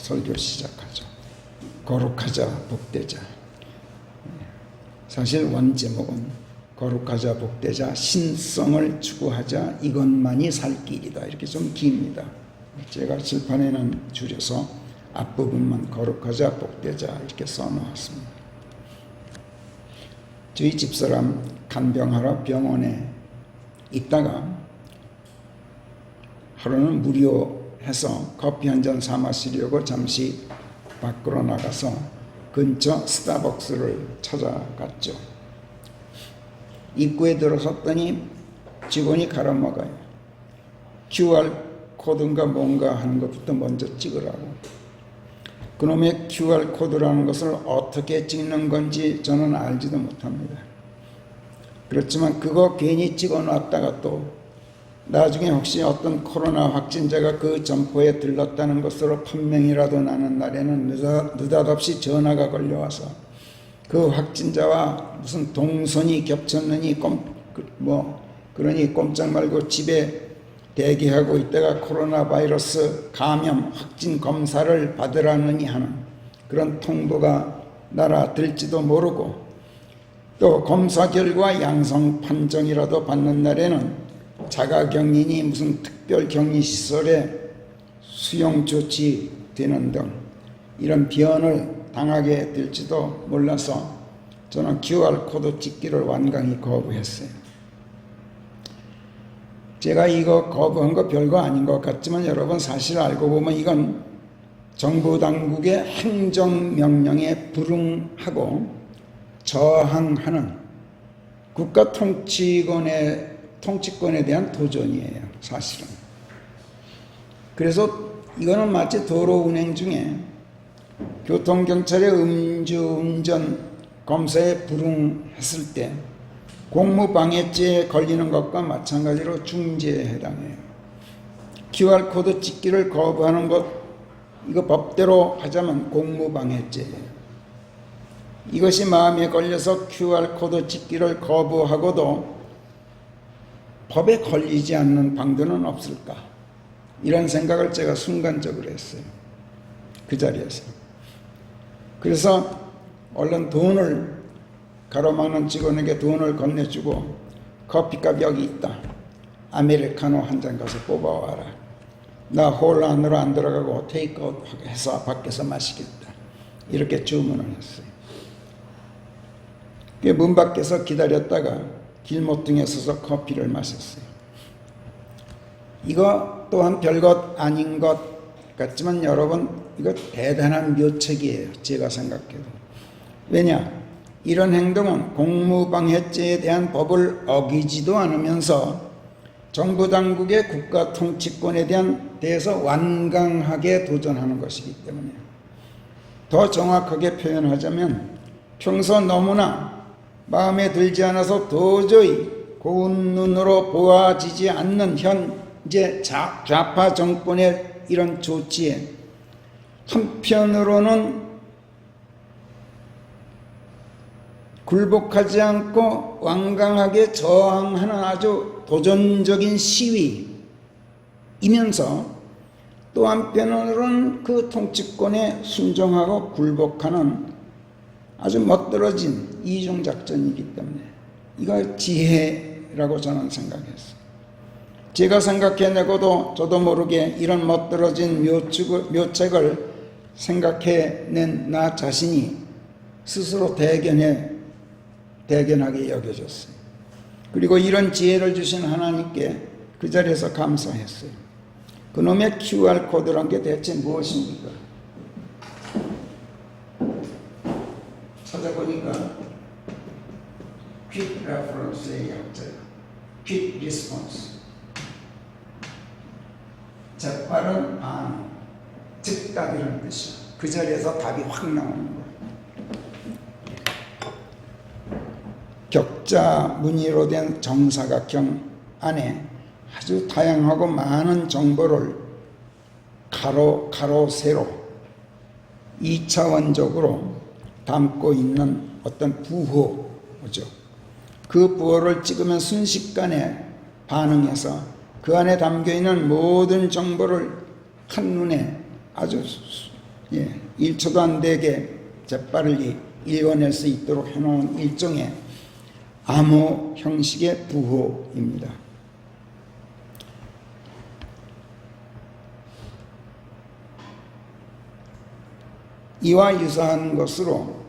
설교 시작하죠. 거룩하자 복되자. 사실 원제목은 거룩하자 복되자 신성을 추구하자 이것만이 살 길이다. 이렇게 좀 깁니다. 제가 칠판에는 줄여서 앞부분만 거룩하자 복되자 이렇게 써놓았습니다. 저희 집사람 간병하러 병원에 있다가 하루는 무료해서 커피 한 잔 사 마시려고 잠시 밖으로 나가서 근처 스타벅스를 찾아갔죠. 입구에 들어섰더니 직원이 갈아먹어요. QR 코드인가 뭔가 하는 것부터 먼저 찍으라고. 그놈의 QR 코드라는 것을 어떻게 찍는 건지 저는 알지도 못합니다. 그렇지만 그거 괜히 찍어놨다가 또 나중에 혹시 어떤 코로나 확진자가 그 점포에 들렀다는 것으로 판명이라도 나는 날에는 느닷없이 전화가 걸려와서 그 확진자와 무슨 동선이 겹쳤느니 그러니 꼼짝 말고 집에 대기하고 있다가 코로나 바이러스 감염 확진 검사를 받으라느니 하는 그런 통보가 날아들지도 모르고 또 검사 결과 양성 판정이라도 받는 날에는 자가격리니 무슨 특별격리시설에 수용 조치되는 등 이런 비언을 당하게 될지도 몰라서 저는 QR코드 찍기를 완강히 거부했어요. 제가 이거 거부한 거 별거 아닌 것 같지만 여러분 사실 알고 보면 이건 정부 당국의 행정명령에 불응하고 저항하는 국가 통치권에 대한 도전이에요. 사실은. 그래서 이거는 마치 도로 운행 중에 교통경찰의 음주운전 검사에 불응했을 때 공무방해죄에 걸리는 것과 마찬가지로 중죄에 해당해요. QR코드 찍기를 거부하는 것, 이거 법대로 하자면 공무방해죄예요. 이것이 마음에 걸려서 QR코드 찍기를 거부하고도 법에 걸리지 않는 방도는 없을까? 이런 생각을 제가 순간적으로 했어요. 그 자리에서. 그래서 얼른 돈을 가로막는 직원에게 돈을 건네주고 커피값 여기 있다. 아메리카노 한 잔 가서 뽑아와라. 나 홀 안으로 안 들어가고 테이크아웃 해서 밖에서 마시겠다. 이렇게 주문을 했어요. 문 밖에서 기다렸다가 길모퉁이에 서서 커피를 마셨어요. 이거 또한 별것 아닌 것 같지만 여러분 이거 대단한 묘책이에요. 제가 생각해도. 왜냐? 이런 행동은 공무방해죄에 대한 법을 어기지도 않으면서 정부 당국의 국가 통치권에 대해서 완강하게 도전하는 것이기 때문에 더 정확하게 표현하자면 평소 너무나 마음에 들지 않아서 도저히 고운 눈으로 보아지지 않는 현재 좌파 정권의 이런 조치에 한편으로는 굴복하지 않고 완강하게 저항하는 아주 도전적인 시위이면서 또 한편으로는 그 통치권에 순종하고 굴복하는 아주 멋들어진 이중작전이기 때문에 이거 지혜라고 저는 생각했어요. 제가 생각해내고도 저도 모르게 이런 멋들어진 묘책을 생각해낸 나 자신이 스스로 대견하게 여겨졌어요. 그리고 이런 지혜를 주신 하나님께 그 자리에서 감사했어요. 그놈의 QR코드란 게 대체 무엇입니까? 찾아보니까 Quick Reference의 약자예요. Quick Response. 재빠른 반응, 즉답이라는 뜻이에요. 그 자리에서 답이 확 나오는 거예요. 격자 무늬로 된 정사각형 안에 아주 다양하고 많은 정보를 가로, 세로 2차원적으로 담고 있는 어떤 부호죠. 그 부호를 찍으면 순식간에 반응해서 그 안에 담겨있는 모든 정보를 한눈에 아주 1초도 안 되게 재빠르게 읽어낼 수 있도록 해놓은 일종의 암호 형식의 부호입니다. 이와 유사한 것으로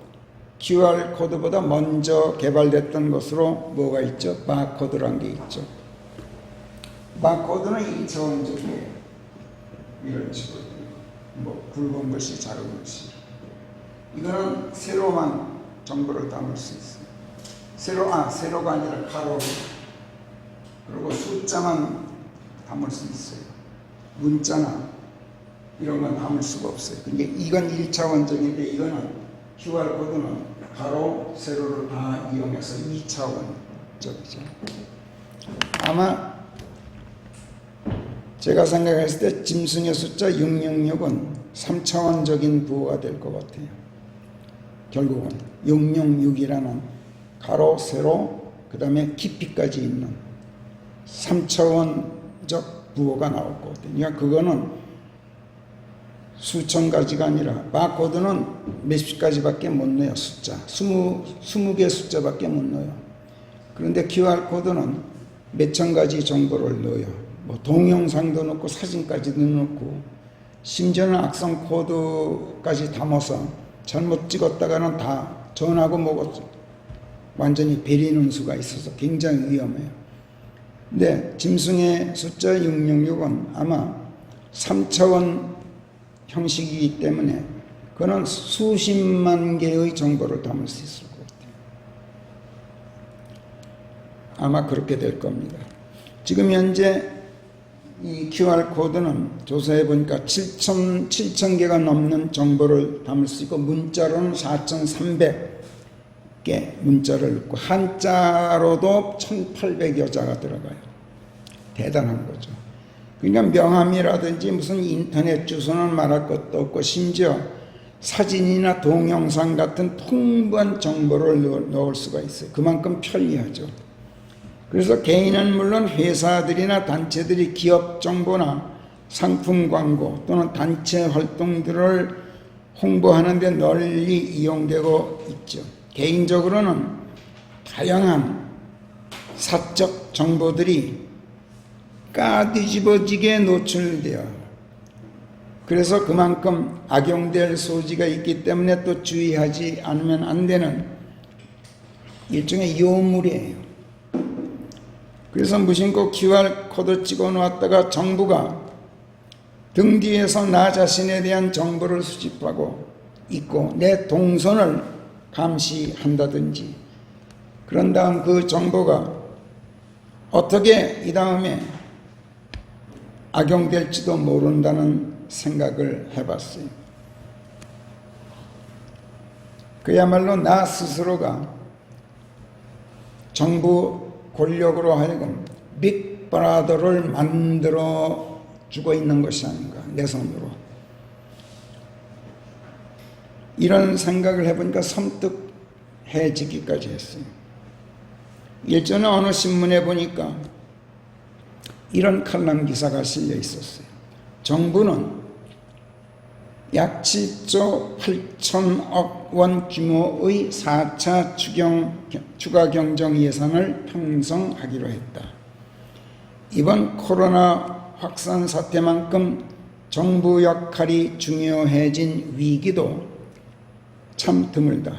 QR코드보다 먼저 개발됐던 것으로 뭐가 있죠? 바코드란 게 있죠. 바코드는 2차원적이에요. 이런 식으로 굵은 글씨, 작은 글씨. 이거는 세로만 정보를 담을 수 있어요. 세로가 아니라 가로로. 그리고 숫자만 담을 수 있어요. 문자나 이런 건 담을 수가 없어요. 근데 이건 1차원적인데 이거는 QR코드는 가로, 세로를 다 이용해서 2차원적이죠. 아마 제가 생각했을 때 짐승의 숫자 666은 3차원적인 부호가 될 것 같아요. 결국은 666이라는 가로, 세로, 그 다음에 깊이까지 있는 3차원적 부호가 나올 것 같아요. 그러니까 그거는 수천 가지가 아니라 바코드는 몇십 가지밖에 못 넣어요. 숫자 20개 숫자밖에 못 넣어요. 그런데 QR코드는 몇천 가지 정보를 넣어요. 뭐 동영상도 넣고 사진까지도 넣고 심지어는 악성 코드까지 담아서 잘못 찍었다가는 다 전하고 뭐고 완전히 베리는 수가 있어서 굉장히 위험해요. 근데 짐승의 숫자 666은 아마 3차원 형식이기 때문에 그는 수십만 개의 정보를 담을 수 있을 것 같아요. 아마 그렇게 될 겁니다. 지금 현재 이 QR코드는 조사해 보니까 7천 개가 넘는 정보를 담을 수 있고 문자로는 4,300개 문자를 넣고 한자로도 1,800여 자가 들어가요. 대단한 거죠. 그러니까 명함이라든지 무슨 인터넷 주소는 말할 것도 없고 심지어 사진이나 동영상 같은 풍부한 정보를 넣을 수가 있어요. 그만큼 편리하죠. 그래서 개인은 물론 회사들이나 단체들이 기업 정보나 상품 광고 또는 단체 활동들을 홍보하는 데 널리 이용되고 있죠. 개인적으로는 다양한 사적 정보들이 까뒤집어지게 노출되어 그래서 그만큼 악용될 소지가 있기 때문에 또 주의하지 않으면 안 되는 일종의 요물이에요. 그래서 무심코 QR코드 찍어 놓았다가 정부가 등 뒤에서 나 자신에 대한 정보를 수집하고 있고 내 동선을 감시한다든지 그런 다음 그 정보가 어떻게 이 다음에 악용될지도 모른다는 생각을 해봤어요. 그야말로 나 스스로가 정부 권력으로 하여금 빅브라더를 만들어 주고 있는 것이 아닌가, 내 손으로. 이런 생각을 해보니까 섬뜩해지기까지 했어요. 예전에 어느 신문에 보니까 이런 칼럼 기사가 실려 있었어요. 정부는 약 7조 8천억 원 규모의 4차 추가 경정 예산을 편성하기로 했다. 이번 코로나 확산 사태만큼 정부 역할이 중요해진 위기도 참 드물다.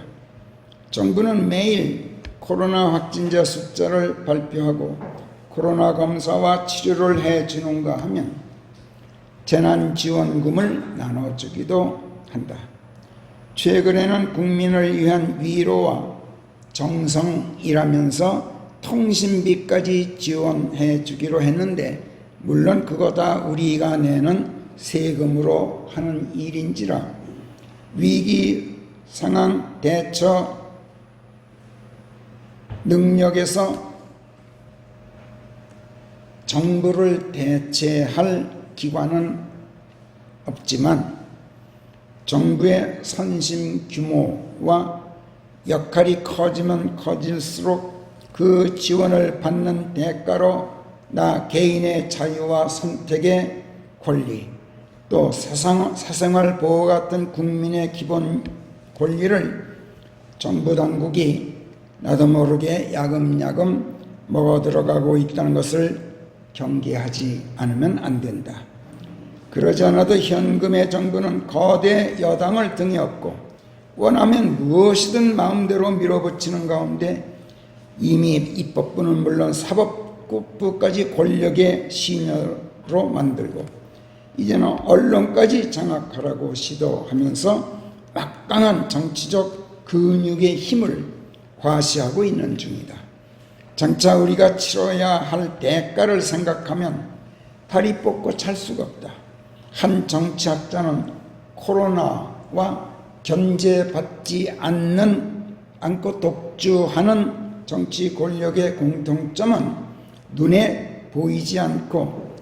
정부는 매일 코로나 확진자 숫자를 발표하고 코로나 검사와 치료를 해주는가 하면 재난지원금을 나눠주기도 한다. 최근에는 국민을 위한 위로와 정성이라면서 통신비까지 지원해 주기로 했는데 물론 그거 다 우리가 내는 세금으로 하는 일인지라 위기 상황 대처 능력에서 정부를 대체할 기관은 없지만 정부의 선심 규모와 역할이 커지면 커질수록 그 지원을 받는 대가로 나 개인의 자유와 선택의 권리 또 사생활 보호 같은 국민의 기본 권리를 정부 당국이 나도 모르게 야금야금 먹어 들어가고 있다는 것을 경계하지 않으면 안 된다. 그러지 않아도 현금의 정부는 거대 여당을 등에 업고 원하면 무엇이든 마음대로 밀어붙이는 가운데 이미 입법부는 물론 사법부까지 권력의 시녀로 만들고 이제는 언론까지 장악하라고 시도하면서 막강한 정치적 근육의 힘을 과시하고 있는 중이다. 장차 우리가 치러야 할 대가를 생각하면 다리 뻗고 찰 수가 없다. 한 정치학자는 코로나와 견제받지 않고 독주하는 정치 권력의 공통점은 눈에 보이지 않고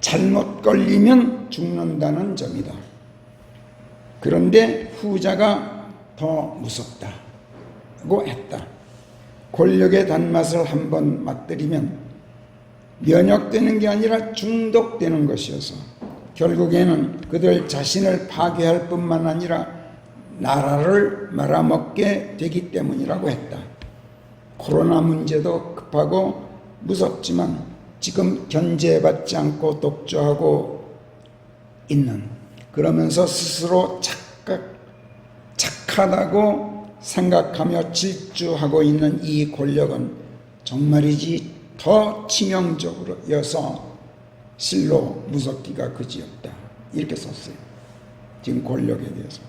잘못 걸리면 죽는다는 점이다. 그런데 후자가 더 무섭다고 했다. 권력의 단맛을 한번 맛들이면 면역되는 게 아니라 중독되는 것이어서 결국에는 그들 자신을 파괴할 뿐만 아니라 나라를 말아먹게 되기 때문이라고 했다. 코로나 문제도 급하고 무섭지만 지금 견제받지 않고 독주하고 있는, 그러면서 스스로 착하다고 생각하며 질주하고 있는 이 권력은 정말이지 더 치명적으로여서 실로 무섭기가 그지없다. 이렇게 썼어요. 지금 권력에 대해서.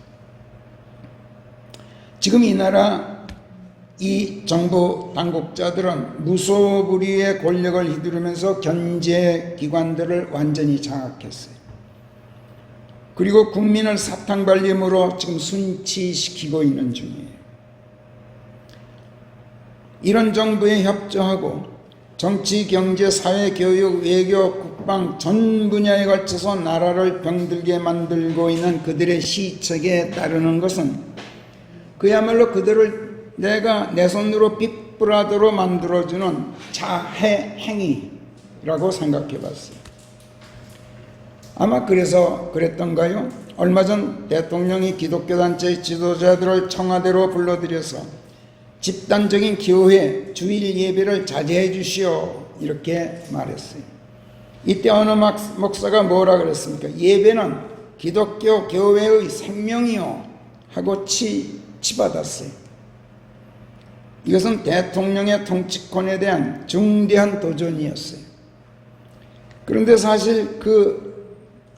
지금 이 나라 이 정부 당국자들은 무소불위의 권력을 휘두르면서 견제기관들을 완전히 장악했어요. 그리고 국민을 사탕발림으로 지금 순치시키고 있는 중이에요. 이런 정부에 협조하고 정치, 경제, 사회, 교육, 외교, 국방 전 분야에 걸쳐서 나라를 병들게 만들고 있는 그들의 시책에 따르는 것은 그야말로 그들을 내가 내 손으로 빅브라더로 만들어주는 자해 행위라고 생각해 봤어요. 아마 그래서 그랬던가요? 얼마 전 대통령이 기독교 단체 지도자들을 청와대로 불러들여서 집단적인 교회, 주일 예배를 자제해 주시오 이렇게 말했어요. 이때 어느 목사가 뭐라 그랬습니까? 예배는 기독교 교회의 생명이요 하고 치받았어요. 이것은 대통령의 통치권에 대한 중대한 도전이었어요. 그런데 사실 그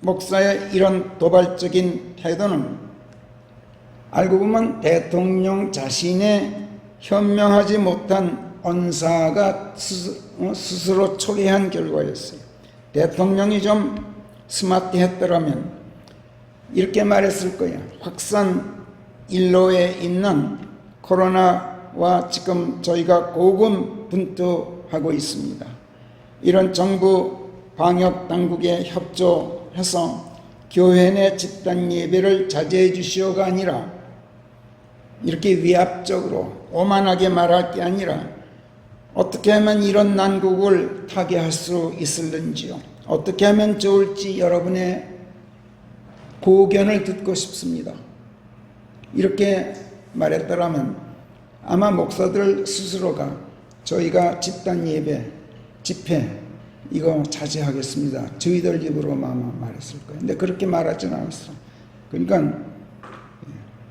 목사의 이런 도발적인 태도는 알고 보면 대통령 자신의 현명하지 못한 언사가 스스로 초래한 결과였어요. 대통령이 좀 스마트했더라면 이렇게 말했을 거예요. 확산 일로에 있는 코로나와 지금 저희가 고군분투하고 있습니다. 이런 정부 방역 당국에 협조해서 교회 내 집단 예배를 자제해 주시오가 아니라 이렇게 위압적으로 오만하게 말할 게 아니라 어떻게 하면 이런 난국을 타개할 수 있을는지요. 어떻게 하면 좋을지 여러분의 고견을 듣고 싶습니다. 이렇게 말했더라면 아마 목사들 스스로가 저희가 집단 예배, 집회 이거 자제하겠습니다. 저희들 입으로 아마 말했을 거예요. 근데 그렇게 말하지는 않았어. 그러니까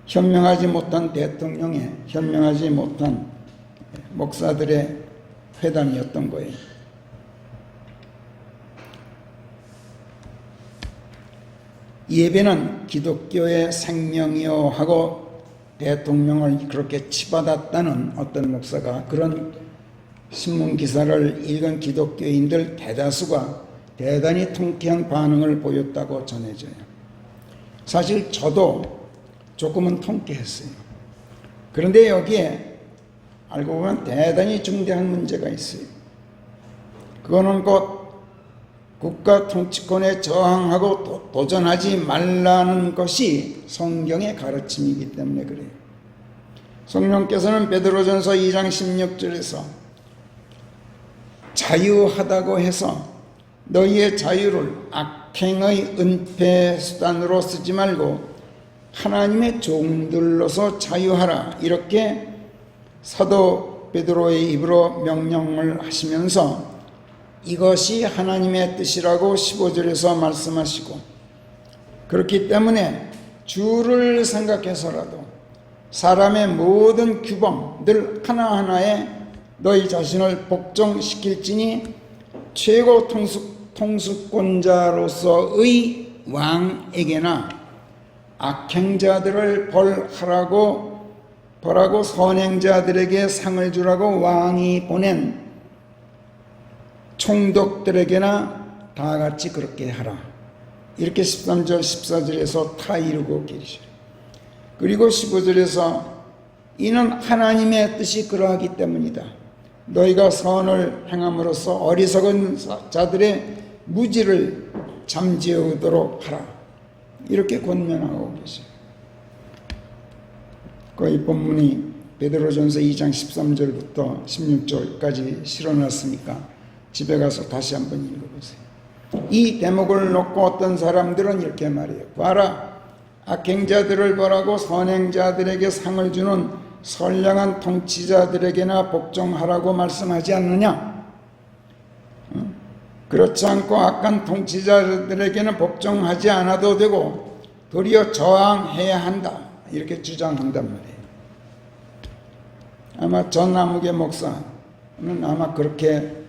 현명하지 못한 대통령의 현명하지 못한 목사들의 회담이었던 거예요. 예배는 기독교의 생명이요 하고 대통령을 그렇게 치받았다는 어떤 목사가 그런 신문 기사를 읽은 기독교인들 대다수가 대단히 통쾌한 반응을 보였다고 전해져요. 사실 저도 조금은 통쾌했어요. 그런데 여기에 알고 보면 대단히 중대한 문제가 있어요. 그거는 곧 국가 통치권에 저항하고 도전하지 말라는 것이 성경의 가르침이기 때문에 그래요. 성령께서는 베드로전서 2장 16절에서 자유하다고 해서 너희의 자유를 악행의 은폐 수단으로 쓰지 말고 하나님의 종들로서 자유하라. 이렇게 사도 베드로의 입으로 명령을 하시면서 이것이 하나님의 뜻이라고 15절에서 말씀하시고, 그렇기 때문에 주를 생각해서라도 사람의 모든 규범들 하나하나에 너희 자신을 복종시킬지니 최고 통수권자로서의 왕에게나 악행자들을 벌하고 선행자들에게 상을 주라고 왕이 보낸 총독들에게나 다 같이 그렇게 하라. 이렇게 13절 14절에서 다 이루고 계시죠. 그리고 15절에서 이는 하나님의 뜻이 그러하기 때문이다. 너희가 선을 행함으로써 어리석은 자들의 무지를 잠재우도록 하라. 이렇게 권면하고 계세요. 거의 본문이 베드로전서 2장 13절부터 16절까지 실어놨으니까 집에 가서 다시 한번 읽어보세요. 이 대목을 놓고 어떤 사람들은 이렇게 말해요. 봐라, 악행자들을 벌하고 선행자들에게 상을 주는 선량한 통치자들에게나 복종하라고 말씀하지 않느냐? 그렇지 않고 악한 통치자들에게는 복종하지 않아도 되고 도리어 저항해야 한다. 이렇게 주장한단 말이에요. 아마 전 아무개 목사는 아마 그렇게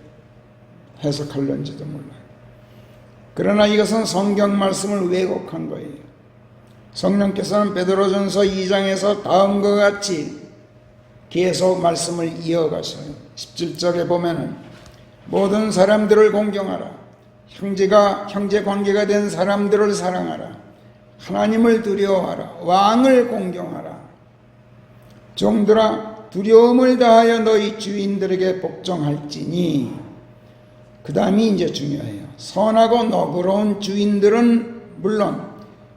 해석할런지도 몰라요. 그러나 이것은 성경 말씀을 왜곡한 거예요. 성령께서는 베드로전서 2장에서 다음과 같이 계속 말씀을 이어가셔요. 17절에 보면은 모든 사람들을 공경하라. 형제 관계가 된 사람들을 사랑하라. 하나님을 두려워하라. 왕을 공경하라. 종들아, 두려움을 다하여 너희 주인들에게 복종할지니. 그 다음이 이제 중요해요. 선하고 너그러운 주인들은 물론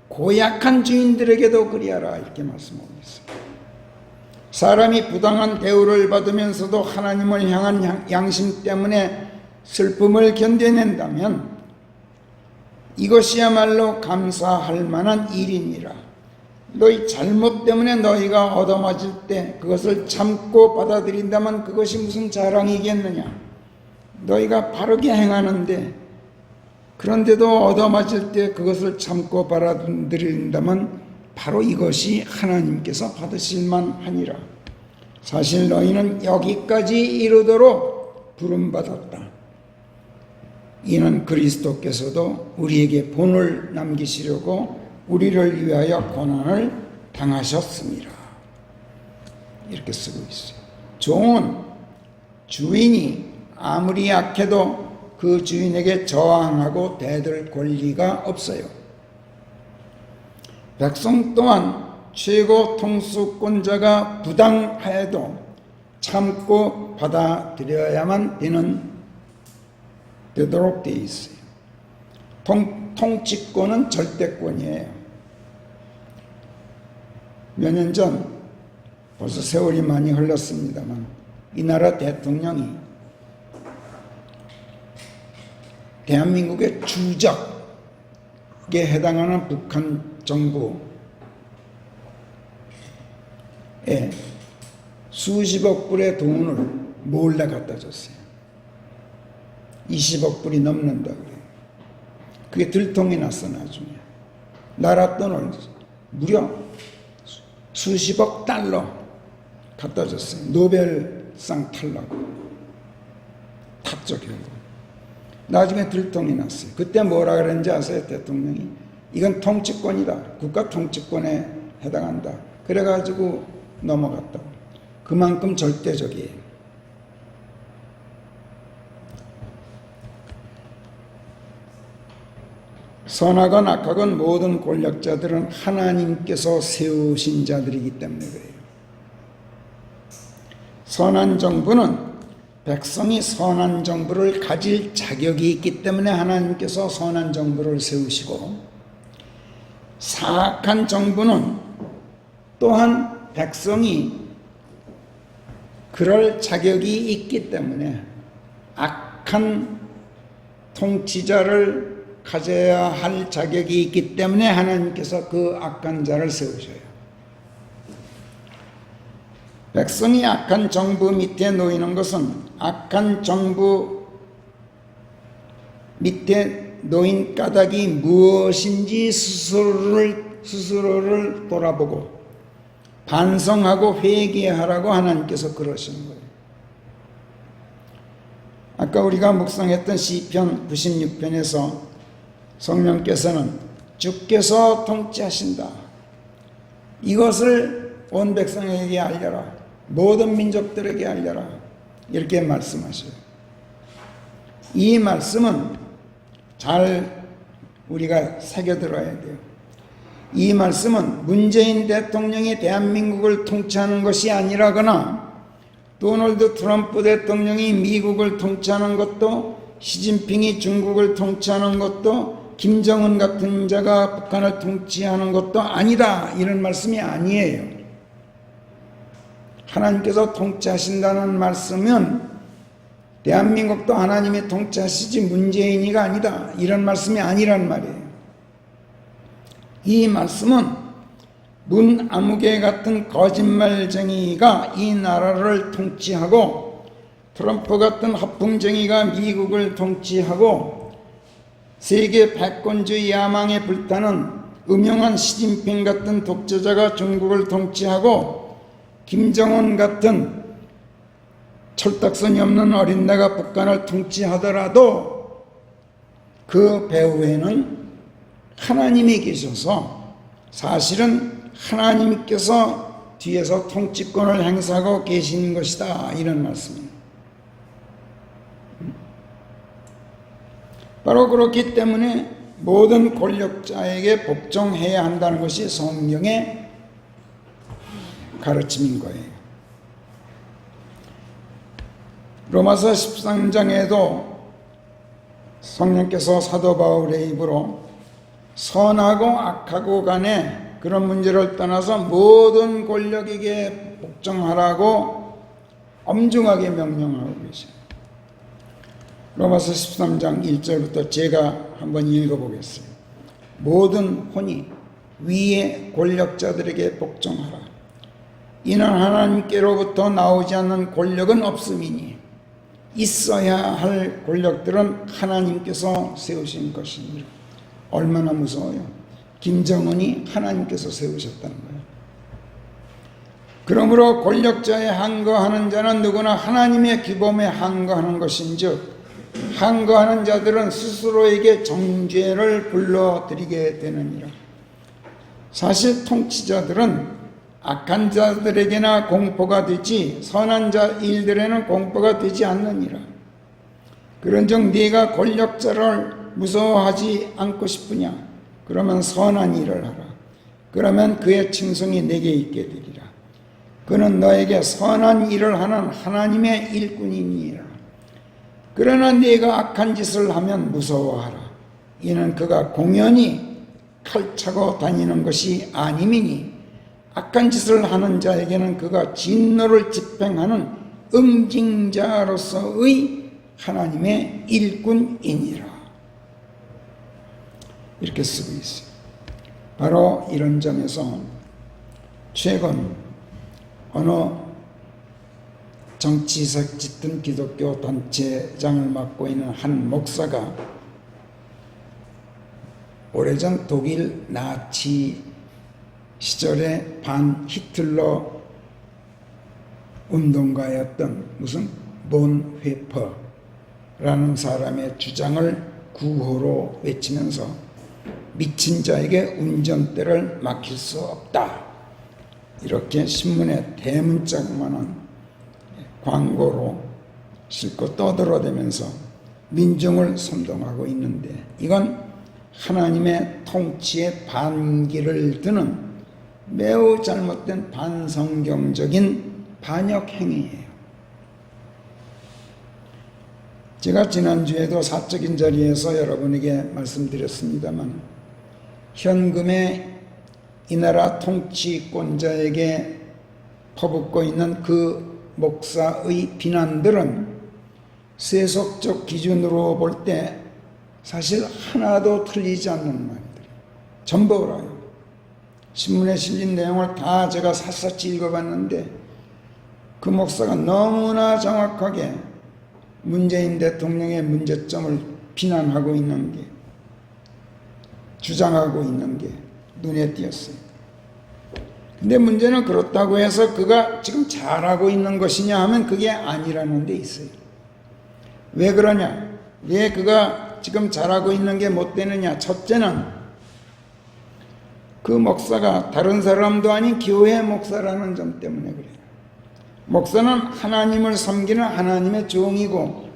고약한 주인들에게도 그리하라. 이렇게 말씀하고 있습니다. 사람이 부당한 대우를 받으면서도 하나님을 향한 양심 때문에 슬픔을 견뎌낸다면 이것이야말로 감사할 만한 일이니라. 너희 잘못 때문에 너희가 얻어맞을 때 그것을 참고 받아들인다면 그것이 무슨 자랑이겠느냐. 너희가 바르게 행하는데 그런데도 얻어맞을 때 그것을 참고 받아들인다면 바로 이것이 하나님께서 받으실 만하니라. 사실 너희는 여기까지 이르도록 부름받았다. 이는 그리스도께서도 우리에게 본을 남기시려고 우리를 위하여 고난을 당하셨습니다. 이렇게 쓰고 있어요. 종은 주인이 아무리 약해도 그 주인에게 저항하고 대들 권리가 없어요. 백성 또한 최고 통수권자가 부당하여도 참고 받아들여야만 되도록 되어 있어요. 통치권은 절대권이에요. 몇 년 전, 벌써 세월이 많이 흘렀습니다만, 이 나라 대통령이 대한민국의 주적에 해당하는 북한 정부에 수십억 불의 돈을 몰래 갖다 줬어요. 20억 불이 넘는다 그래요. 그게 들통이 났어. 나중에 나라 돈을 무려 수십억 달러 갖다 줬어요. 노벨상 타려고 탔죠. 결국 나중에 들통이 났어요. 그때 뭐라 그랬는지 아세요? 대통령이 이건 통치권이다. 국가 통치권에 해당한다. 그래가지고 넘어갔다고. 그만큼 절대적이에요. 선하건 악하건 모든 권력자들은 하나님께서 세우신 자들이기 때문에 그래요. 선한 정부는 백성이 선한 정부를 가질 자격이 있기 때문에 하나님께서 선한 정부를 세우시고, 사악한 정부는 또한 백성이 그럴 자격이 있기 때문에 악한 통치자를 가져야 할 자격이 있기 때문에 하나님께서 그 악한 자를 세우셔요. 백성이 악한 정부 밑에 놓이는 것은 악한 정부 밑에 놓인 까닭이 무엇인지 스스로를 돌아보고 반성하고 회개하라고 하나님께서 그러시는 거예요. 아까 우리가 묵상했던 시편 96편에서 성령께서는 주께서 통치하신다. 이것을 온 백성에게 알려라. 모든 민족들에게 알려라. 이렇게 말씀하셔요. 이 말씀은 잘 우리가 새겨들어야 돼요. 이 말씀은 문재인 대통령이 대한민국을 통치하는 것이 아니라거나 도널드 트럼프 대통령이 미국을 통치하는 것도 시진핑이 중국을 통치하는 것도 김정은 같은 자가 북한을 통치하는 것도 아니다. 이런 말씀이 아니에요. 하나님께서 통치하신다는 말씀은 대한민국도 하나님이 통치하시지 문재인이가 아니다. 이런 말씀이 아니란 말이에요. 이 말씀은 문아무개 같은 거짓말쟁이가 이 나라를 통치하고 트럼프 같은 허풍쟁이가 미국을 통치하고 세계 패권주의 야망에 불타는 음흉한 시진핑 같은 독재자가 중국을 통치하고 김정은 같은 철딱선이 없는 어린애가 북한을 통치하더라도 그 배후에는 하나님이 계셔서 사실은 하나님께서 뒤에서 통치권을 행사하고 계신 것이다. 이런 말씀입니다. 바로 그렇기 때문에 모든 권력자에게 복종해야 한다는 것이 성경의 가르침인 거예요. 로마서 13장에도 성령께서 사도 바울의 입으로 선하고 악하고 간에 그런 문제를 떠나서 모든 권력에게 복종하라고 엄중하게 명령하고 계세요. 로마서 13장 1절부터 제가 한번 읽어보겠습니다. 모든 혼이 위의 권력자들에게 복종하라. 이는 하나님께로부터 나오지 않는 권력은 없음이니 있어야 할 권력들은 하나님께서 세우신 것이니라. 얼마나 무서워요. 김정은이 하나님께서 세우셨다는 거예요. 그러므로 권력자에 항거하는 자는 누구나 하나님의 규범에 항거하는 것인즉 항거하는 자들은 스스로에게 정죄를 불러들이게 되느니라. 사실 통치자들은 악한 자들에게나 공포가 되지 선한 자 일들에는 공포가 되지 않느니라. 그런즉 네가 권력자를 무서워하지 않고 싶으냐? 그러면 선한 일을 하라. 그러면 그의 칭송이 내게 있게 되리라. 그는 너에게 선한 일을 하는 하나님의 일꾼이니라. 그러나 네가 악한 짓을 하면 무서워하라. 이는 그가 공연히 칼차고 다니는 것이 아님이니 악한 짓을 하는 자에게는 그가 진노를 집행하는 응징자로서의 하나님의 일꾼이니라. 이렇게 쓰고 있어요. 바로 이런 점에서 최근 어느 정치색 짙은 기독교 단체장을 맡고 있는 한 목사가 오래전 독일 나치 시절에 반 히틀러 운동가였던 무슨 본회퍼라는 사람의 주장을 구호로 외치면서 미친 자에게 운전대를 맡길 수 없다. 이렇게 신문에 대문짝만한 광고로 실컷 떠들어대면서 민중을 선동하고 있는데 이건 하나님의 통치에 반기를 드는 매우 잘못된 반성경적인 반역 행위예요. 제가 지난주에도 사적인 자리에서 여러분에게 말씀드렸습니다만 현금의 이 나라 통치권자에게 퍼붓고 있는 그 목사의 비난들은 세속적 기준으로 볼 때 사실 하나도 틀리지 않는 말들, 전부 옳아요. 신문에 실린 내용을 다 제가 샅샅이 읽어봤는데 그 목사가 너무나 정확하게 문재인 대통령의 문제점을 비난하고 있는 게, 주장하고 있는 게 눈에 띄었어요. 근데 문제는 그렇다고 해서 그가 지금 잘하고 있는 것이냐 하면 그게 아니라는 데 있어요. 왜 그러냐? 왜 그가 지금 잘하고 있는 게 못 되느냐? 첫째는 그 목사가 다른 사람도 아닌 교회 목사라는 점 때문에 그래요. 목사는 하나님을 섬기는 하나님의 종이고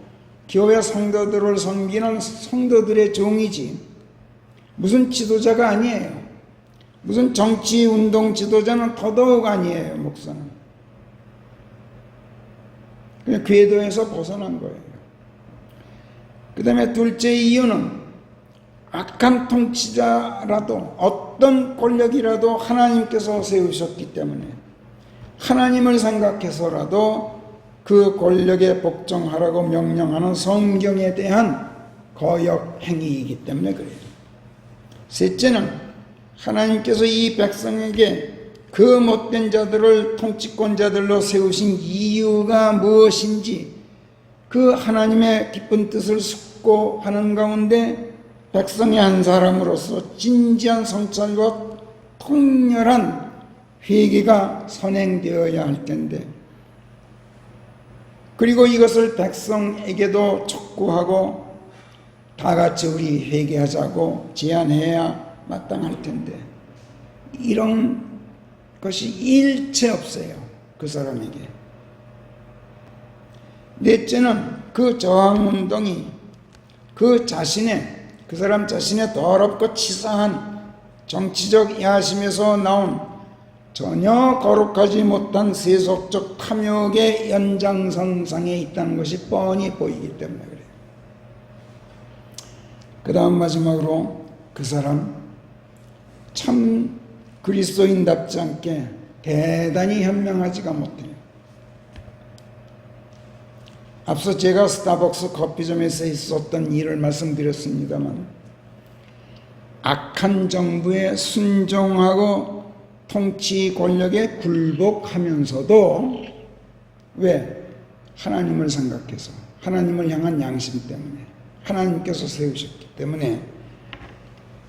교회 성도들을 섬기는 성도들의 종이지 무슨 지도자가 아니에요. 무슨 정치운동 지도자는 더더욱 아니에요. 목사는 그냥 궤도에서 벗어난 거예요. 그 다음에 둘째 이유는 악한 통치자라도 어떤 권력이라도 하나님께서 세우셨기 때문에 하나님을 생각해서라도 그 권력에 복종하라고 명령하는 성경에 대한 거역 행위이기 때문에 그래요. 셋째는 하나님께서 이 백성에게 그 못된 자들을 통치권자들로 세우신 이유가 무엇인지 그 하나님의 기쁜 뜻을 숙고하는 가운데 백성의 한 사람으로서 진지한 성찰과 통렬한 회개가 선행되어야 할 텐데, 그리고 이것을 백성에게도 촉구하고 다 같이 우리 회개하자고 제안해야 마땅할 텐데 이런 것이 일체 없어요. 그 사람에게. 넷째는 그 저항운동이 그 사람 자신의 더럽고 치사한 정치적 야심에서 나온 전혀 거룩하지 못한 세속적 탐욕의 연장선상에 있다는 것이 뻔히 보이기 때문에 그래요. 그 다음 마지막으로 그 사람 참 그리스도인답지 않게 대단히 현명하지가 못해요. 앞서 제가 스타벅스 커피점에서 있었던 일을 말씀드렸습니다만 악한 정부에 순종하고 통치 권력에 굴복하면서도 왜? 하나님을 생각해서 하나님을 향한 양심 때문에 하나님께서 세우셨기 때문에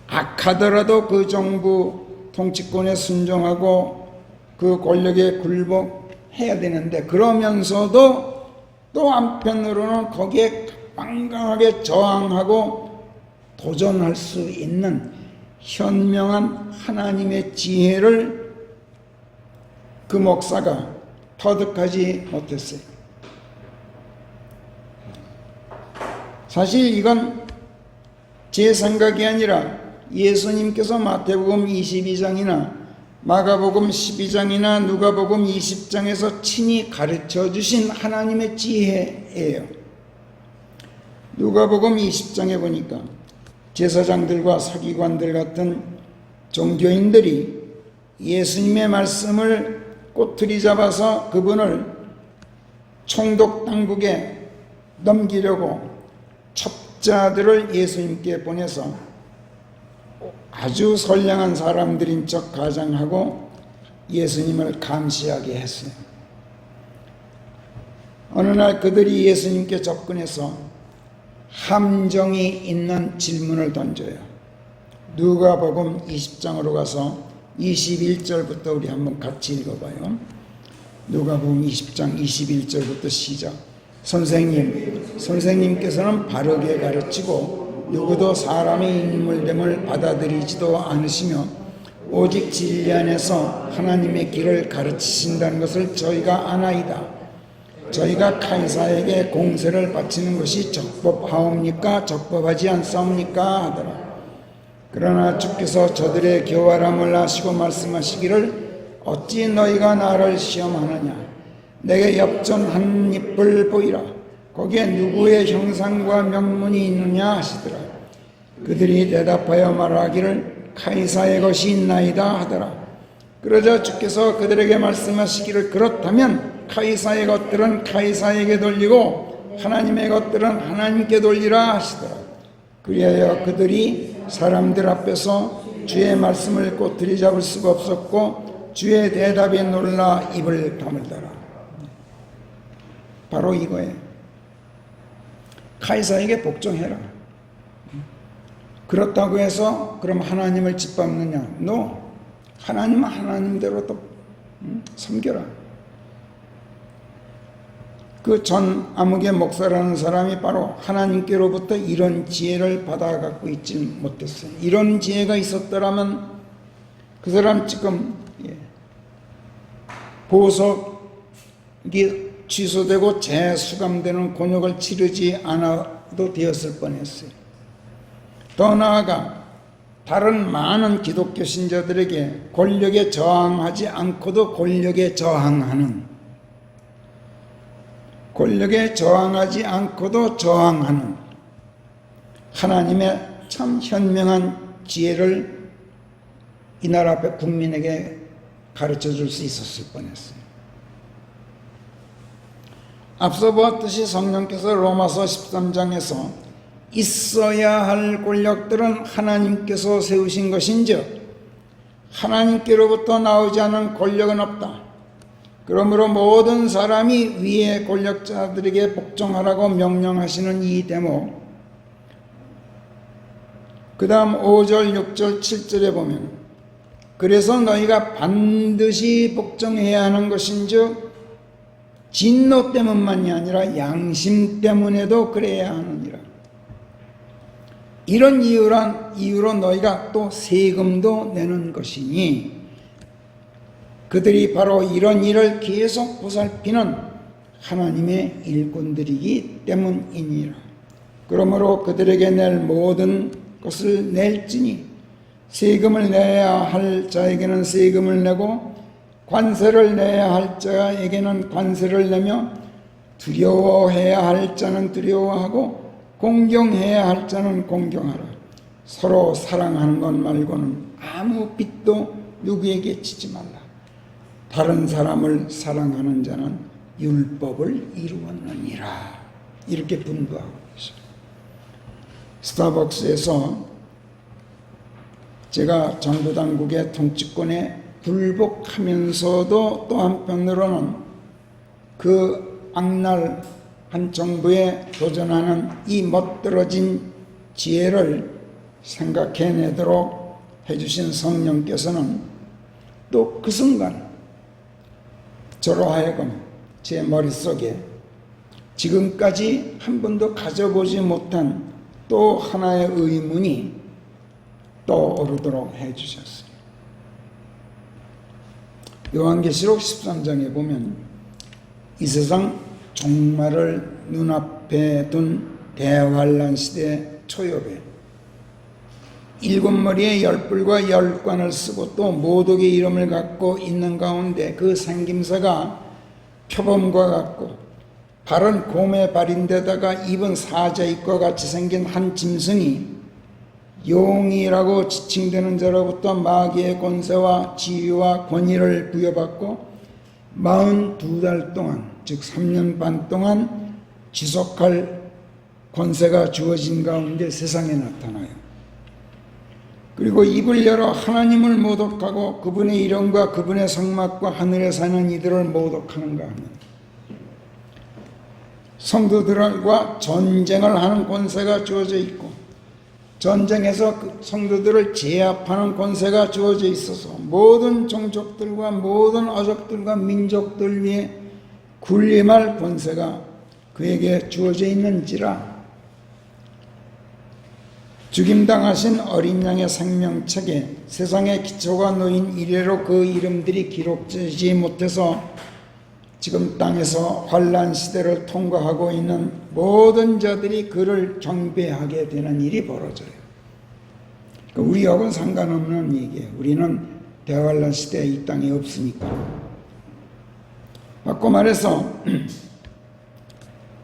악하더라도 그 정부 통치권에 순종하고 그 권력에 굴복해야 되는데 그러면서도 또 한편으로는 거기에 완강하게 저항하고 도전할 수 있는 현명한 하나님의 지혜를 그 목사가 터득하지 못했어요. 사실 이건 제 생각이 아니라 예수님께서 마태복음 22장이나 마가복음 12장이나 누가복음 20장에서 친히 가르쳐 주신 하나님의 지혜예요. 누가복음 20장에 보니까 제사장들과 서기관들 같은 종교인들이 예수님의 말씀을 꼬투리 잡아서 그분을 총독 당국에 넘기려고 첩자들을 예수님께 보내서 아주 선량한 사람들인 척 가장하고 예수님을 감시하게 했어요. 어느 날 그들이 예수님께 접근해서 함정이 있는 질문을 던져요. 누가복음 20장으로 가서 21절부터 우리 한번 같이 읽어봐요. 누가복음 20장 21절부터 시작. 선생님께서는 바르게 가르치고 누구도 사람의 인물됨을 받아들이지도 않으시며 오직 진리 안에서 하나님의 길을 가르치신다는 것을 저희가 아나이다. 저희가 카이사에게 공세를 바치는 것이 적법하옵니까? 적법하지 않사옵니까? 하더라. 그러나 주께서 저들의 교활함을 아시고 말씀하시기를 어찌 너희가 나를 시험하느냐? 내게 엽전 한 잎을 보이라. 거기에 누구의 형상과 명문이 있느냐 하시더라. 그들이 대답하여 말하기를 카이사의 것이 있나이다 하더라. 그러자 주께서 그들에게 말씀하시기를 그렇다면 카이사의 것들은 카이사에게 돌리고 하나님의 것들은 하나님께 돌리라 하시더라. 그리하여 그들이 사람들 앞에서 주의 말씀을 꼬투리 잡을 수가 없었고 주의 대답에 놀라 입을 다물더라. 바로 이거예요. 카이사에게 복종해라. 그렇다고 해서 그럼 하나님을 짓밟느냐? No. 하나님은 하나님대로 또 섬겨라. 그 전 아무개 목사라는 사람이 바로 하나님께로부터 이런 지혜를 받아 갖고 있지 못했어요. 이런 지혜가 있었더라면 그 사람 지금 보석이 취소되고 재수감되는 곤욕을 치르지 않아도 되었을 뻔했어요. 더 나아가 다른 많은 기독교 신자들에게 권력에 저항하지 않고도 권력에 저항하는, 권력에 저항하지 않고도 저항하는 하나님의 참 현명한 지혜를 이 나라 앞에 국민에게 가르쳐 줄 수 있었을 뻔했어요. 앞서 보았듯이 성령께서 로마서 13장에서 있어야 할 권력들은 하나님께서 세우신 것인즉 하나님께로부터 나오지 않은 권력은 없다. 그러므로 모든 사람이 위의 권력자들에게 복종하라고 명령하시는 이 대목, 그 다음 5절, 6절, 7절에 보면 그래서 너희가 반드시 복종해야 하는 것인즉 진노 때문만이 아니라 양심 때문에도 그래야 하느니라. 이런 이유로 너희가 또 세금도 내는 것이니 그들이 바로 이런 일을 계속 보살피는 하나님의 일꾼들이기 때문이니라. 그러므로 그들에게 낼 모든 것을 낼지니 세금을 내야 할 자에게는 세금을 내고 관세를 내야 할 자에게는 관세를 내며 두려워해야 할 자는 두려워하고 공경해야 할 자는 공경하라. 서로 사랑하는 것 말고는 아무 빚도 누구에게 지지 말라. 다른 사람을 사랑하는 자는 율법을 이루었느니라. 이렇게 분부하고 있어요. 스타벅스에서 제가 정부 당국의 통치권에 불복하면서도 또 한편으로는 그 악랄한 정부에 도전하는 이 멋들어진 지혜를 생각해내도록 해주신 성령께서는 또 그 순간 저로 하여금 제 머릿속에 지금까지 한 번도 가져보지 못한 또 하나의 의문이 떠오르도록 해주셨어요. 요한계시록 13장에 보면 이 세상 종말을 눈앞에 둔 대환란 시대 초엽에 7머리의 열불과 10관을 쓰고 또 모독의 이름을 갖고 있는 가운데 그 생김새가 표범과 같고 발은 곰의 발인데다가 입은 사자입과 같이 생긴 한 짐승이 용이라고 지칭되는 자로부터 마귀의 권세와 지위와 권위를 부여받고 42달 동안, 즉 3년 반 동안 지속할 권세가 주어진 가운데 세상에 나타나요. 그리고 입을 열어 하나님을 모독하고 그분의 이름과 그분의 성막과 하늘에 사는 이들을 모독하는가 하면 성도들과 전쟁을 하는 권세가 주어져 있고 전쟁에서 그 성도들을 제압하는 권세가 주어져 있어서 모든 종족들과 모든 어족들과 민족들 위에 군림할 권세가 그에게 주어져 있는지라 죽임당하신 어린 양의 생명책에 세상의 기초가 놓인 이래로 그 이름들이 기록되지 못해서 지금 땅에서 환란 시대를 통과하고 있는 모든 자들이 그를 경배하게 되는 일이 벌어져요. 우리하고는 상관없는 얘기예요. 우리는 대환란 시대에 이 땅에 없으니까. 바꿔 말해서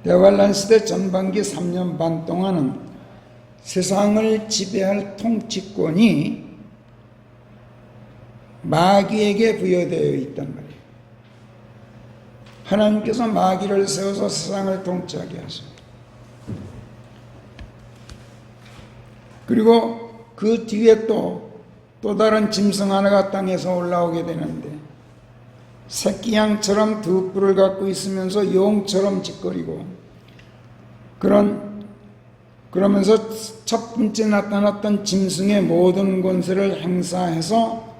대환란 시대 전반기 3년 반 동안은 세상을 지배할 통치권이 마귀에게 부여되어 있단 말이에요. 하나님께서 마귀를 세워서 세상을 통치하게 하십니다. 그리고 그 뒤에 또 다른 짐승 하나가 땅에서 올라오게 되는데 새끼 양처럼 두 뿔을 갖고 있으면서 용처럼 짓거리고 그러면서 첫 번째 나타났던 짐승의 모든 권세를 행사해서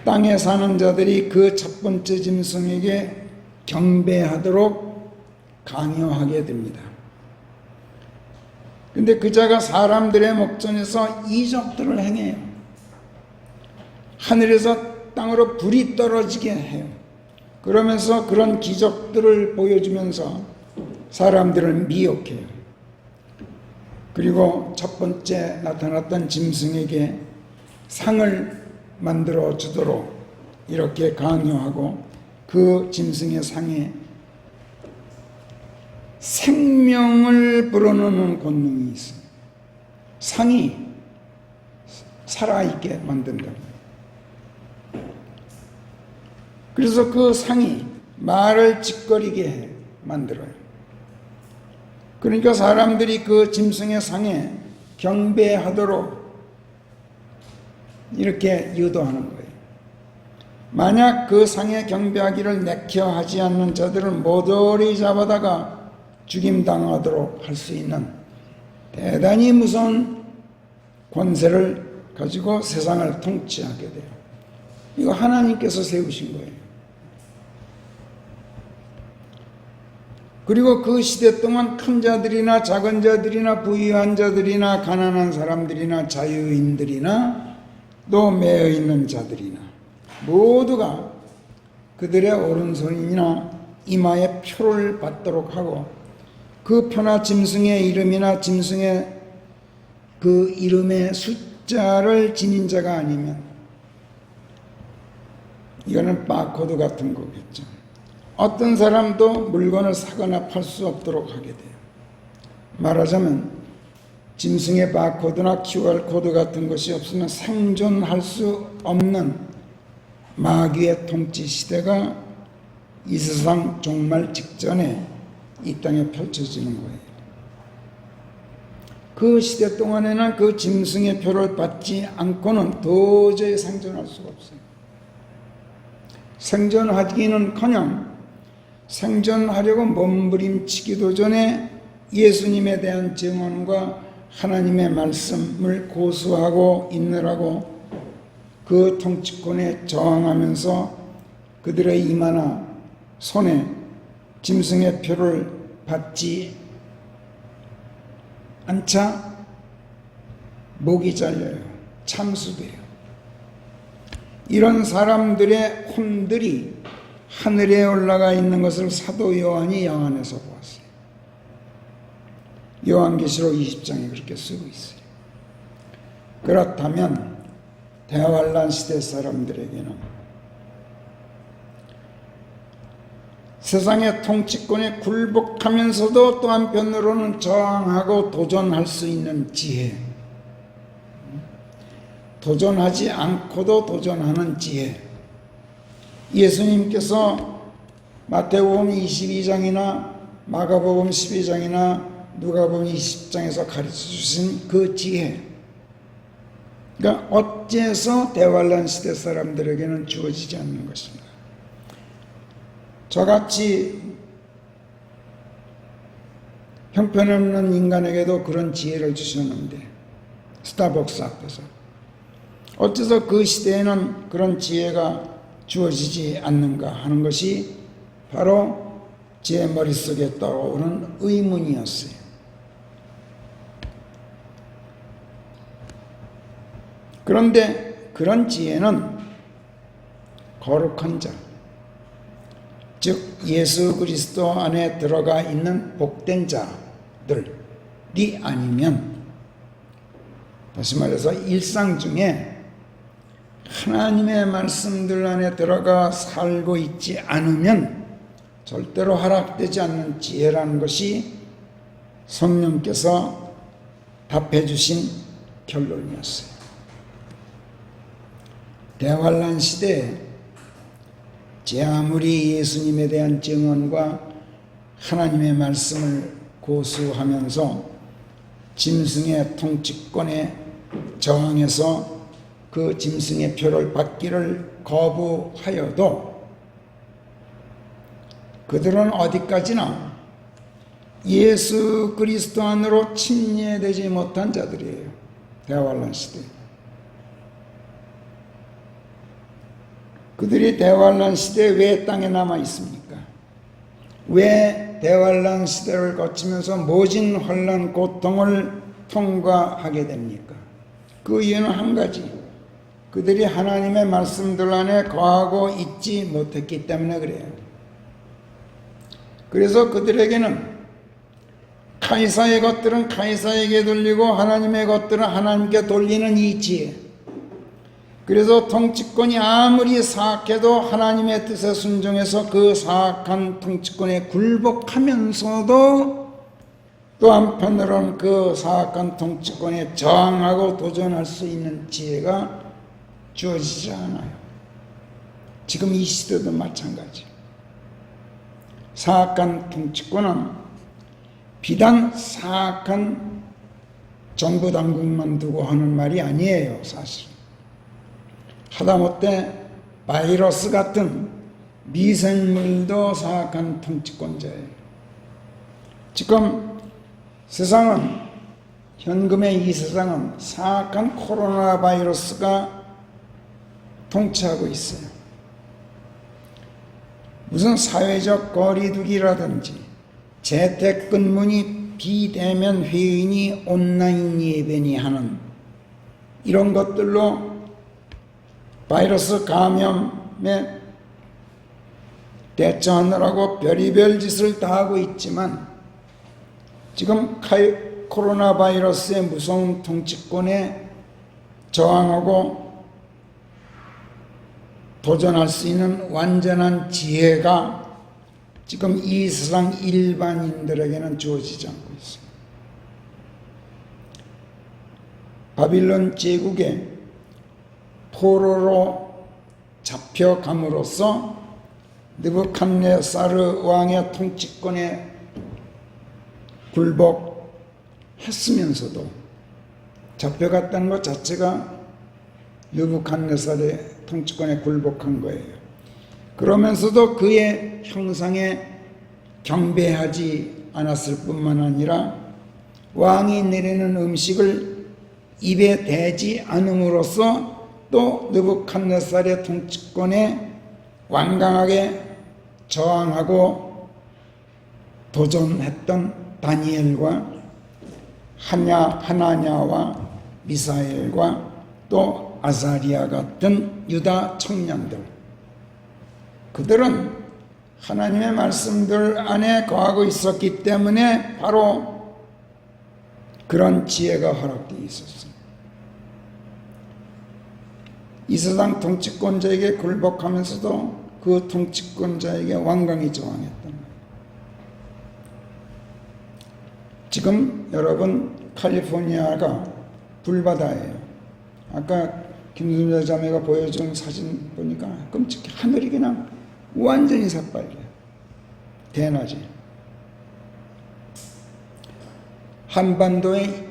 땅에 사는 자들이 그 첫 번째 짐승에게 경배하도록 강요하게 됩니다. 근데 그 자가 사람들의 목전에서 이적들을 행해요. 하늘에서 땅으로 불이 떨어지게 해요. 그러면서 그런 기적들을 보여주면서 사람들을 미혹해요. 그리고 첫 번째 나타났던 짐승에게 상을 만들어 주도록 이렇게 강요하고 그 짐승의 상에 생명을 불어넣는 권능이 있습니다. 상이 살아있게 만든다. 그래서 그 상이 말을 짓거리게 만들어요. 그러니까 사람들이 그 짐승의 상에 경배하도록 이렇게 유도하는 거예요. 만약 그 상에 경배하기를 내켜 하지 않는 자들은 모조리 잡아다가 죽임당하도록 할 수 있는 대단히 무서운 권세를 가지고 세상을 통치하게 돼요. 이거 하나님께서 세우신 거예요. 그리고 그 시대 동안 큰 자들이나 작은 자들이나 부유한 자들이나 가난한 사람들이나 자유인들이나 또 매여 있는 자들이나 모두가 그들의 오른손이나 이마에 표를 받도록 하고 그 표나 짐승의 이름이나 짐승의 그 이름의 숫자를 지닌 자가 아니면 이거는 바코드 같은 거겠죠. 어떤 사람도 물건을 사거나 팔 수 없도록 하게 돼요. 말하자면 짐승의 바코드나 QR코드 같은 것이 없으면 생존할 수 없는 마귀의 통치 시대가 이 세상 종말 직전에 이 땅에 펼쳐지는 거예요. 그 시대 동안에는 그 짐승의 표를 받지 않고는 도저히 생존할 수가 없어요. 생존하기는커녕 생존하려고 몸부림치기도 전에 예수님에 대한 증언과 하나님의 말씀을 고수하고 있느라고 그 통치권에 저항하면서 그들의 이마나 손에 짐승의 표를 받지 않자 목이 잘려요. 참수돼요. 이런 사람들의 혼들이 하늘에 올라가 있는 것을 사도 요한이 영안에서 보았어요. 요한계시록 20장에 그렇게 쓰고 있어요. 그렇다면 대환란 시대 사람들에게는 세상의 통치권에 굴복하면서도 또 한편으로는 저항하고 도전할 수 있는 지혜, 도전하지 않고도 도전하는 지혜, 예수님께서 마태복음 22장이나 마가복음 12장이나 누가복음 20장에서 가르쳐 주신 그 지혜, 그러니까 어째서 대환란 시대 사람들에게는 주어지지 않는 것입니다. 저같이 형편없는 인간에게도 그런 지혜를 주셨는데 스타벅스 앞에서 어째서 그 시대에는 그런 지혜가 주어지지 않는가 하는 것이 바로 제 머릿속에 떠오르는 의문이었어요. 그런데 그런 지혜는 거룩한 자, 즉 예수 그리스도 안에 들어가 있는 복된 자들이 아니면, 다시 말해서 일상 중에 하나님의 말씀들 안에 들어가 살고 있지 않으면 절대로 허락되지 않는 지혜라는 것이 성령께서 답해 주신 결론이었어요. 대환란 시대에 제 아무리 예수님에 대한 증언과 하나님의 말씀을 고수하면서 짐승의 통치권에 저항해서 그 짐승의 표를 받기를 거부하여도 그들은 어디까지나 예수 그리스도 안으로 침례되지 못한 자들이에요. 대환란 시대. 그들이 대환란 시대에 왜 땅에 남아 있습니까? 왜 대환란 시대를 거치면서 모진 환란 고통을 통과하게 됩니까? 그 이유는 한 가지. 그들이 하나님의 말씀들 안에 거하고 있지 못했기 때문에 그래요. 그래서 그들에게는 카이사의 것들은 카이사에게 돌리고 하나님의 것들은 하나님께 돌리는 이 지혜. 그래서 통치권이 아무리 사악해도 하나님의 뜻에 순종해서 그 사악한 통치권에 굴복하면서도 또 한편으로는 그 사악한 통치권에 저항하고 도전할 수 있는 지혜가 주어지지 않아요. 지금 이 시대도 마찬가지. 사악한 통치권은 비단 사악한 정부 당국만 두고 하는 말이 아니에요. 사실 하다못해 바이러스 같은 미생물도 사악한 통치권자예요. 지금 세상은, 현금의 이 세상은 사악한 코로나 바이러스가 통치하고 있어요. 무슨 사회적 거리두기라든지 재택근무니 비대면 회의니 온라인 예배니 하는 이런 것들로 바이러스 감염에 대처하느라고 별의별 짓을 다 하고 있지만 지금 코로나 바이러스의 무서운 통치권에 저항하고 도전할 수 있는 완전한 지혜가 지금 이 세상 일반인들에게는 주어지지 않고 있습니다. 바빌론 제국의 포로로 잡혀감으로써 느부갓네사르 왕의 통치권에 굴복했으면서도 잡혀갔다는 것 자체가 느부갓네살의 통치권에 굴복한 거예요. 그러면서도 그의 형상에 경배하지 않았을 뿐만 아니라 왕이 내리는 음식을 입에 대지 않음으로써 또 느부갓네살의 통치권에 완강하게 저항하고 도전했던 다니엘과 하나냐와 미사엘과 또 아사리아 같은 유다 청년들, 그들은 하나님의 말씀들 안에 거하고 있었기 때문에 바로 그런 지혜가 허락되어 있었습니다. 이 세상 통치권자에게 굴복하면서도 그 통치권자에게 완강히 저항했던 거예요. 지금 여러분 캘리포니아가 불바다예요. 아까 김순자 자매가 보여준 사진 보니까 끔찍해. 하늘이 그냥 완전히 새빨개요. 대낮에. 한반도의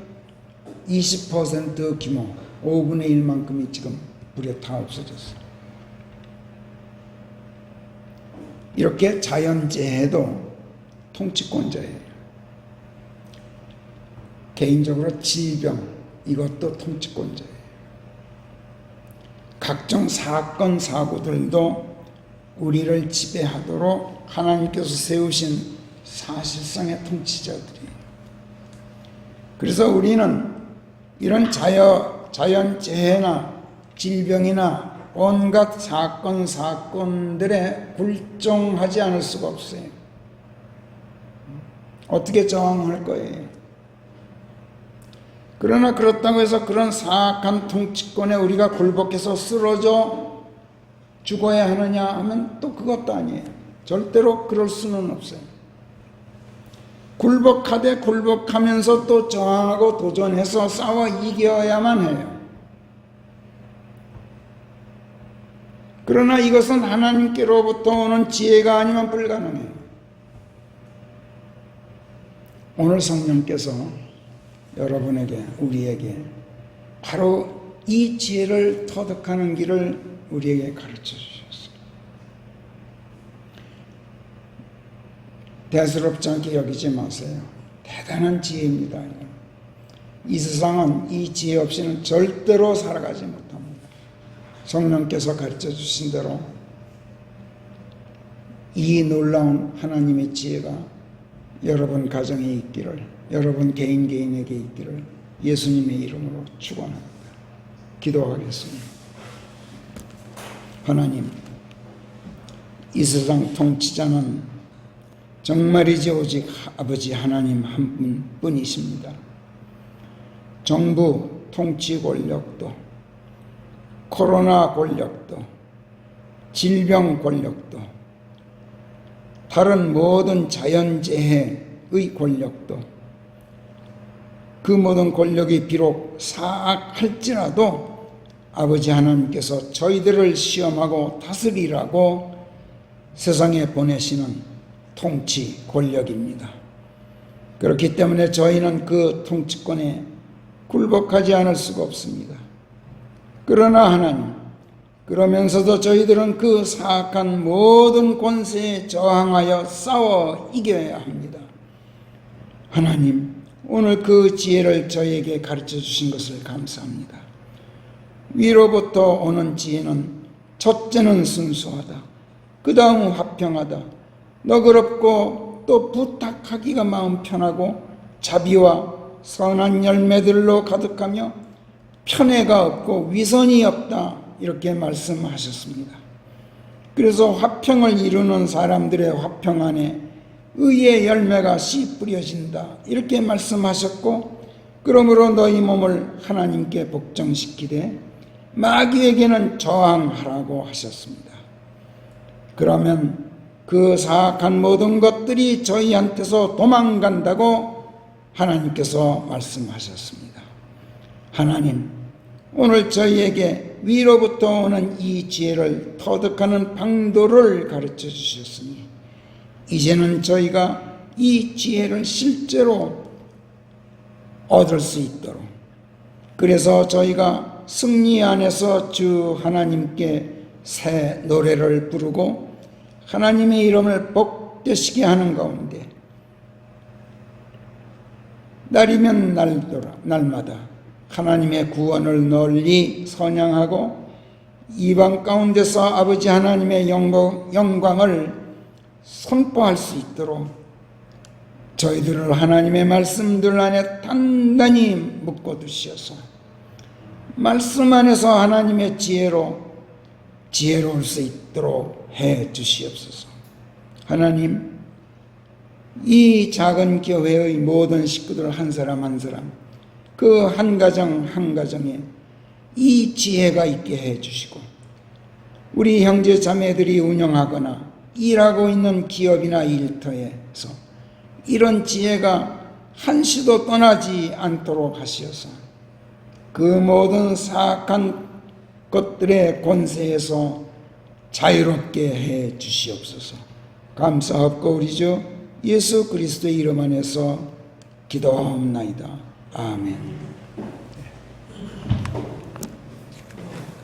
20% 규모, 5분의 1만큼이 지금 불에 다 없어졌어요. 이렇게 자연재해도 통치권자예요. 개인적으로 질병, 이것도 통치권자예요. 각종 사건, 사고들도 우리를 지배하도록 하나님께서 세우신 사실상의 통치자들이에요. 그래서 우리는 이런 자연재해나 질병이나 온갖 사건들에 굴종하지 않을 수가 없어요. 어떻게 저항할 거예요? 그러나 그렇다고 해서 그런 사악한 통치권에 우리가 굴복해서 쓰러져 죽어야 하느냐 하면 또 그것도 아니에요. 절대로 그럴 수는 없어요. 굴복하면서 또 저항하고 도전해서 싸워 이겨야만 해요. 그러나 이것은 하나님께로부터 오는 지혜가 아니면 불가능해요. 오늘 성령께서 여러분에게, 우리에게 바로 이 지혜를 터득하는 길을 우리에게 가르쳐 주셨어요. 대수롭지 않게 여기지 마세요. 대단한 지혜입니다. 이 세상은 이 지혜 없이는 절대로 살아가지 못합니다. 성령께서 가르쳐 주신 대로 이 놀라운 하나님의 지혜가 여러분 가정에 있기를, 여러분 개인에게 있기를 예수님의 이름으로 축원합니다. 기도하겠습니다. 하나님, 이 세상 통치자는 정말이지 오직 아버지 하나님 한 분뿐이십니다. 정부 통치 권력도, 코로나 권력도, 질병 권력도, 다른 모든 자연재해의 권력도, 그 모든 권력이 비록 사악할지라도 아버지 하나님께서 저희들을 시험하고 다스리라고 세상에 보내시는 통치 권력입니다. 그렇기 때문에 저희는 그 통치권에 굴복하지 않을 수가 없습니다. 그러나 하나님, 그러면서도 저희들은 그 사악한 모든 권세에 저항하여 싸워 이겨야 합니다. 하나님, 오늘 그 지혜를 저희에게 가르쳐 주신 것을 감사합니다. 위로부터 오는 지혜는 첫째는 순수하다, 그 다음 화평하다, 너그럽고 또 부탁하기가 마음 편하고 자비와 선한 열매들로 가득하며 편애가 없고 위선이 없다, 이렇게 말씀하셨습니다. 그래서 화평을 이루는 사람들의 화평 안에 의의 열매가 씨 뿌려진다, 이렇게 말씀하셨고, 그러므로 너희 몸을 하나님께 복종시키되 마귀에게는 저항하라고 하셨습니다. 그러면 그 사악한 모든 것들이 저희한테서 도망간다고 하나님께서 말씀하셨습니다. 하나님, 오늘 저희에게 위로부터 오는 이 지혜를 터득하는 방도를 가르쳐 주셨으니 이제는 저희가 이 지혜를 실제로 얻을 수 있도록, 그래서 저희가 승리 안에서 주 하나님께 새 노래를 부르고 하나님의 이름을 복되시게 하는 가운데 날이면 날마다 하나님의 구원을 널리 선양하고 이방 가운데서 아버지 하나님의 영광을 선포할 수 있도록 저희들을 하나님의 말씀들 안에 단단히 묶어두시어서 말씀 안에서 하나님의 지혜로울 수 있도록 해 주시옵소서. 하나님, 이 작은 교회의 모든 식구들 한 사람 한 사람, 그 한 가정 한 가정에 이 지혜가 있게 해 주시고, 우리 형제 자매들이 운영하거나 일하고 있는 기업이나 일터에서 이런 지혜가 한시도 떠나지 않도록 하시어서 그 모든 사악한 것들의 권세에서 자유롭게 해 주시옵소서. 감사하고 우리 주 예수 그리스도의 이름 안에서 기도하옵나이다. 아멘.